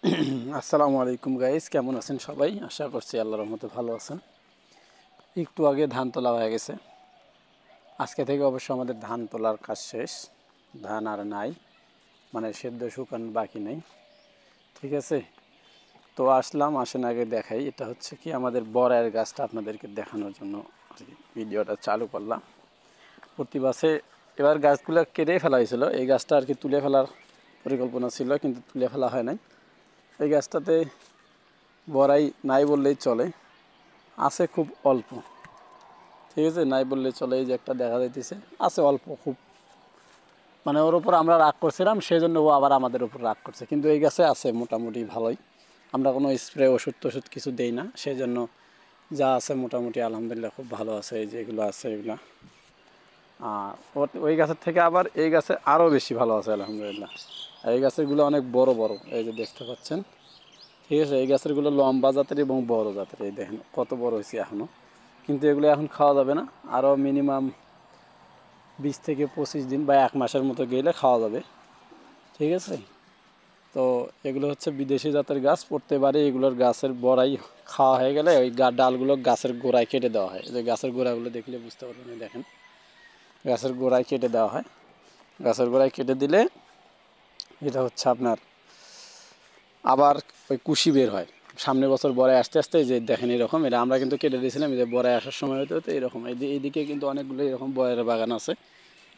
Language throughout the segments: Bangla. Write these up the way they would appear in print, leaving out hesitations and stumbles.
আসসালামু আলাইকুম গাইস, কেমন আছেন সবাই? আশা করছি আল্লাহর রহমতে ভালো আছেন। একটু আগে ধান তোলা হয়ে গেছে। আজকে থেকে অবশ্য আমাদের ধান তোলার কাজ শেষ। ধান আর নাই, মানে সেদ্ধ শুকানো বাকি নেই। ঠিক আছে, তো আসেন আগে দেখাই। এটা হচ্ছে কি আমাদের বড়াইয়ের গাছটা আপনাদেরকে দেখানোর জন্য ভিডিওটা চালু করলাম। প্রতি বাসে এবার গাছগুলো কেটে ফেলা হয়েছিল, এই গাছটা আর কি তুলে ফেলার পরিকল্পনা ছিল, কিন্তু তুলে ফেলা হয় নাই। এই গাছটাতে বড়াই নাই বললেই চলে, আছে খুব অল্প। ঠিক আছে, নাই বললে চলে। এই যে একটা দেখা যাইতেছে, আছে অল্প খুব, মানে ওর উপর আমরা রাগ করছিলাম, সেই জন্য ও আবার আমাদের উপর রাগ করছে। কিন্তু এই গাছে আছে মোটামুটি ভালোই। আমরা কোনো স্প্রে ওষুধ টষুধ কিছু দেই না, সেই জন্য যা আছে মোটামুটি আলহামদুলিল্লাহ খুব ভালো আছে। এই যে এগুলো আছে এগুলো, আর ওই গাছের থেকে আবার এই গাছে আরও বেশি ভালো আছে আলহামদুলিল্লাহ। আর এই গাছেরগুলো অনেক বড় বড়, এই যে দেখতে পাচ্ছেন। ঠিক আছে, এই গাছেরগুলো লম্বা জাতের এবং বড় জাতের। এই দেখেন কত বড় হয়েছে এখনও, কিন্তু এগুলো এখন খাওয়া যাবে না। আরও মিনিমাম 20 থেকে 25 দিন বা 1 মাসের মতো গেলে খাওয়া যাবে। ঠিক আছে, তো এগুলো হচ্ছে বিদেশি জাতের গাছ। প্রত্যেকবারে এগুলোর গাছের বড়াই খাওয়া হয়ে গেলে ওই ডালগুলো গাছের গোড়ায় কেটে দেওয়া হয়। যে গাছের গোড়াগুলো দেখলে বুঝতে পারবেন, দেখেন গাছের গোড়ায় কেটে দেওয়া হয়। গাছের গোড়ায় কেটে দিলে এটা হচ্ছে আপনার আবার ওই কুশি বের হয়। সামনের বছর বড়াই আস্তে আস্তে যে দেখেন এরকম, এটা আমরা কিন্তু কেটে দিয়েছিলাম। এই যে বড়াই আসার সময় হতে হতে এরকম, এইদিকে কিন্তু অনেকগুলো এরকম বড়াইয়ের বাগান আছে।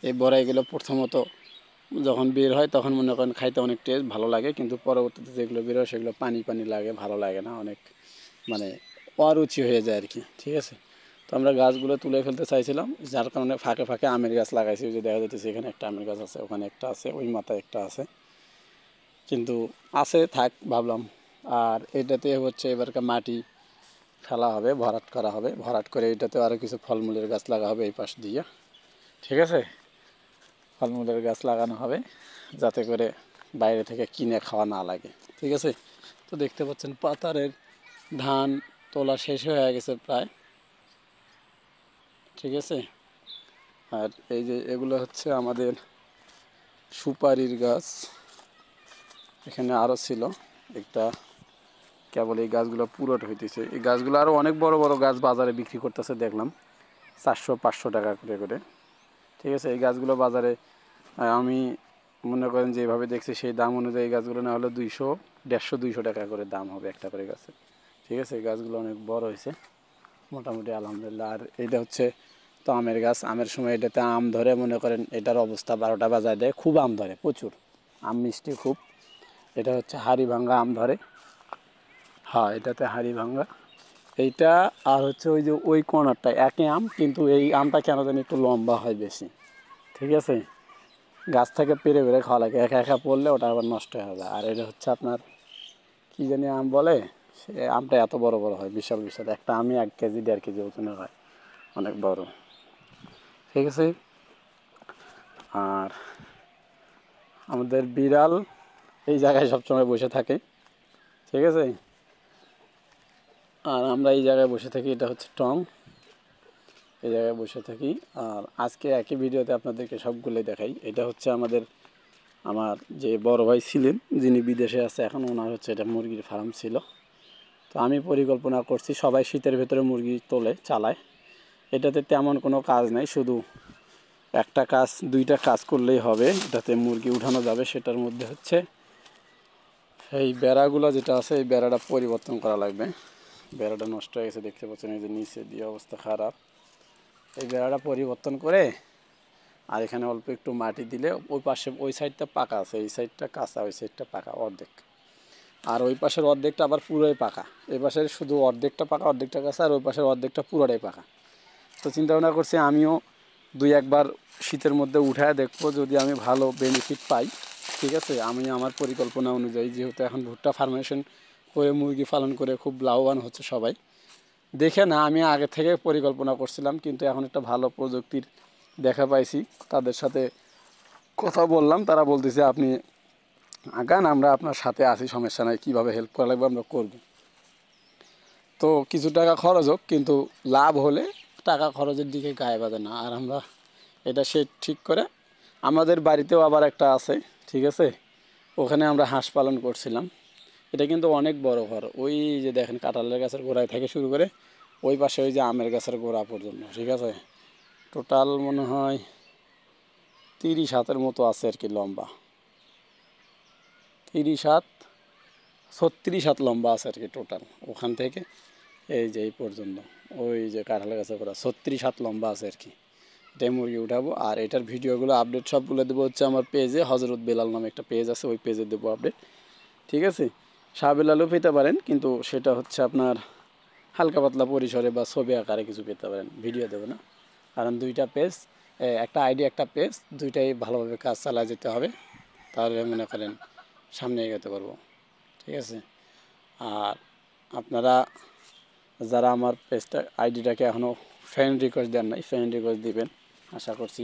এই বড়াইগুলো প্রথমত যখন বের হয় তখন মনে করেন খাইতে অনেক টেস্ট ভালো লাগে, কিন্তু পরবর্তীতে যেগুলো বের হয় সেগুলো পানি পানি লাগে, ভালো লাগে না, অনেক মানে অরুচি হয়ে যায় আর কি। ঠিক আছে, তো আমরা গাছগুলো তুলে ফেলতে চাইছিলাম, যার কারণে ফাঁকে ফাঁকে আমের গাছ লাগাইছি। যে দেখা যাচ্ছে এখানে একটা আমের গাছ আছে, ওখানে একটা আছে, ওই মাথায় একটা আছে, কিন্তু আছে থাক ভাবলাম। আর এটাতে হচ্ছে এবারকার মাটি ফেলা হবে, ভরাট করা হবে, ভরাট করে এটাতে আরও কিছু ফলমূলের গাছ লাগা হবে এই পাশ দিয়ে। ঠিক আছে, ফলমূলের গাছ লাগানো হবে যাতে করে বাইরে থেকে কিনে খাওয়া না লাগে। ঠিক আছে, তো দেখতে পাচ্ছেন পাতারের ধান তোলা শেষ হয়ে গেছে প্রায়। ঠিক আছে, আর এই যে এগুলো হচ্ছে আমাদের সুপারির গাছ। এখানে আরও ছিল একটা, কেবল এই গাছগুলো পুরোট হইতেছে। এই গাছগুলো আরও অনেক বড় বড় গাছ বাজারে বিক্রি করতেছে দেখলাম, 400-500 টাকা করে করে। ঠিক আছে, এই গাছগুলো বাজারে আমি মনে করেন যেভাবে দেখছি সেই দাম অনুযায়ী এই গাছগুলো না হলে 150-200 টাকা করে দাম হবে একটা করে গাছে। ঠিক আছে, এই গাছগুলো অনেক বড় হয়েছে মোটামুটি আলহামদুলিল্লাহ। আর এইটা হচ্ছে তো আমের গাছ, আমের সময় এটাতে আম ধরে মনে করেন এটার অবস্থা 12টা বাজায় দেয়। খুব আম ধরে, প্রচুর আম, মিষ্টি খুব। এটা হচ্ছে হাড়ি ভাঙ্গা আম ধরে। হ্যাঁ, এটাতে হাড়ি ভাঙ্গা এইটা। আর হচ্ছে ওই যে ওই কর্নারটা একই আম, কিন্তু এই আমটা কেন জানি একটু লম্বা হয় বেশি। ঠিক আছে, গাছ থেকে পেরে পেরে খাওয়া লাগে, একা একা পড়লে ওটা আবার নষ্ট হয়ে যায়। আর এটা হচ্ছে আপনার কী জানি আম বলে, সে আমটা এত বড় বড় হয়, বিশাল বিশাল। একটা আমি 1 কেজি 1.5 কেজি ওজনের হয়, অনেক বড়। ঠিক আছে, আর আমাদের বিড়াল এই জায়গায় সবসময় বসে থাকে। ঠিক আছে, আর আমরা এই জায়গায় বসে থাকি। এটা হচ্ছে টং, এই জায়গায় বসে থাকি। আর আজকে একই ভিডিওতে আপনাদেরকে সবগুলোই দেখাই। এটা হচ্ছে আমার যে বড় ভাই ছিলেন, যিনি বিদেশে আছে এখন, ওনার হচ্ছে এটা মুরগির ফার্ম ছিল। তো আমি পরিকল্পনা করছি, সবাই শীতের ভেতরে মুরগি তোলে চালায়, এটাতে তেমন কোনো কাজ নাই, শুধু একটা কাজ 2টা কাজ করলেই হবে, এটাতে মুরগি উঠানো যাবে। সেটার মধ্যে হচ্ছে এই বেড়াগুলো যেটা আছে, এই বেড়াটা পরিবর্তন করা লাগবে। বেড়াটা নষ্ট হয়ে গেছে দেখতে পাচ্ছেন, এই যে নিচে দিয়ে অবস্থা খারাপ। এই বেড়াটা পরিবর্তন করে আর এখানে অল্প একটু মাটি দিলে, ওই পাশে ওই সাইডটা পাকা আছে, এই সাইডটা কাঁচা, ওই সাইডটা পাকা অর্ধেক। আর ওই পাশের অর্ধেকটা আবার পুরোই পাকা। এই পাশের শুধু অর্ধেকটা পাকা, অর্ধেকটা কাঁচা, আর ওই পাশের অর্ধেকটা পুরোটাই পাকা। তো চিন্তা ভাবনা করছি আমিও 2-1 বার শীতের মধ্যে উঠায় দেখবো, যদি আমি ভালো বেনিফিট পাই। ঠিক আছে, আমি আমার পরিকল্পনা অনুযায়ী, যেহেতু এখন ভুট্টা ফার্মেশন করে মুরগি পালন করে খুব লাভবান হচ্ছে সবাই, দেখে না আমি আগে থেকে পরিকল্পনা করছিলাম, কিন্তু এখন একটা ভালো প্রযুক্তির দেখা পাইছি। তাদের সাথে কথা বললাম, তারা বলতেছে আপনি আগান, আমরা আপনার সাথে আছি, সমস্যা নাই, কীভাবে হেল্প করা লাগবে আমরা করব। তো কিছু টাকা খরচ হোক, কিন্তু লাভ হলে টাকা খরচের দিকে গায়ে বাঁধে না। আর আমরা এটা সে ঠিক করে, আমাদের বাড়িতেও আবার একটা আছে। ঠিক আছে, ওখানে আমরা হাঁস পালন করছিলাম, এটা কিন্তু অনেক বড় ঘর। ওই যে দেখেন কাঁঠালের গাছের গোড়ায় থেকে শুরু করে ওই পাশে ওই যে আমের গাছের গোড়া পর্যন্ত, ঠিক আছে। টোটাল মনে হয় 30 হাতের মতো আছে আর কি লম্বা, 30 হাত 36 হাত লম্বা আছে আর কি টোটাল, ওখান থেকে এই যে এই পর্যন্ত ওই যে কাঁঠালের গাছের গোড়া 36 হাত লম্বা আছে আর কি। এটাই মুরগি উঠাবো, আর এটার ভিডিওগুলো আপডেট সবগুলো দেবো হচ্ছে আমার পেজে, হজরত বেলাল নামে একটা পেজ আছে, ওই পেজে দেবো আপডেট, ঠিক আছে। শাহ বেলালও পেতে পারেন, কিন্তু সেটা হচ্ছে আপনার হালকা পাতলা পরিসরে বা ছবি আকারে কিছু পেতে পারেন, ভিডিও দেবো না। কারণ দুইটা পেজ, একটা আইডি একটা পেজ, দুইটাই ভালোভাবে কাজ চালা যেতে হবে, তাহলে মনে করেন সামনে এগোতে পারবো, ঠিক আছে। আর আপনারা যারা আমার পেজটা আইডিটাকে এখনও ফ্রেন্ড রিকোয়েস্ট দেন নাই, ফ্রেন্ড রিকোয়েস্ট দিবেন আশা করছি।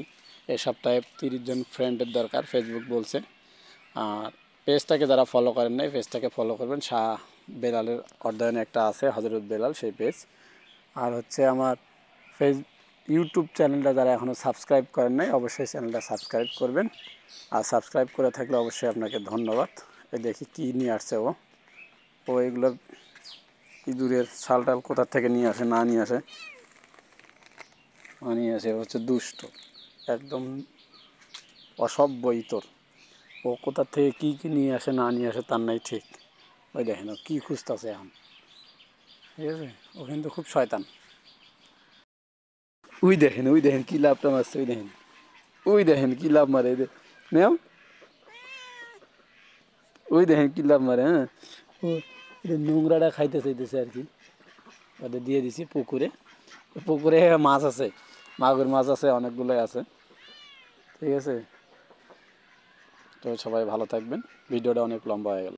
এই সপ্তাহে 30 জন ফ্রেন্ডের দরকার, ফেসবুক বলছে। আর পেজটাকে যারা ফলো করেন নাই, পেজটাকে ফলো করবেন। শাহ বেলালের অধ্যয়নে একটা আছে হজরত বেলাল, সেই পেজ। আর হচ্ছে আমার ইউটিউব চ্যানেলটা যারা এখনও সাবস্ক্রাইব করেন নাই, অবশ্যই চ্যানেলটা সাবস্ক্রাইব করবেন। আর সাবস্ক্রাইব করে থাকলে অবশ্যই আপনাকে ধন্যবাদ। এই দেখি কী নিয়ে আসছে ও এগুলো ইঁদুরের ছাল টাল কোথার থেকে নিয়ে আসে না নিয়ে আসে, নিয়ে আসে হচ্ছে দুষ্ট, একদম অসভ্য ইতর। ও কোথার থেকে কী কী নিয়ে আসে না নিয়ে আসে তার নাই ঠিক। ওই দেখেন ও কী খুঁজতেছে এখন, ঠিক আছে। ও কিন্তু খুব শয়তান। ওই দেখেন কী লাভটা মারছে, ওই দেখেন কী লাভ মারে, এই নেও, ওই দেখেন কী লাভ মারে। হ্যাঁ, ও এটা নোংরাটা খাইতে চাইতেছে আর কি, ওটা দিয়ে দিছি পুকুরে। পুকুরে মাছ আছে, মাগুর মাছ আছে, অনেকগুলোই আছে, ঠিক আছে। তো সবাই ভালো থাকবেন, ভিডিওটা অনেক লম্বা হয়ে গেল।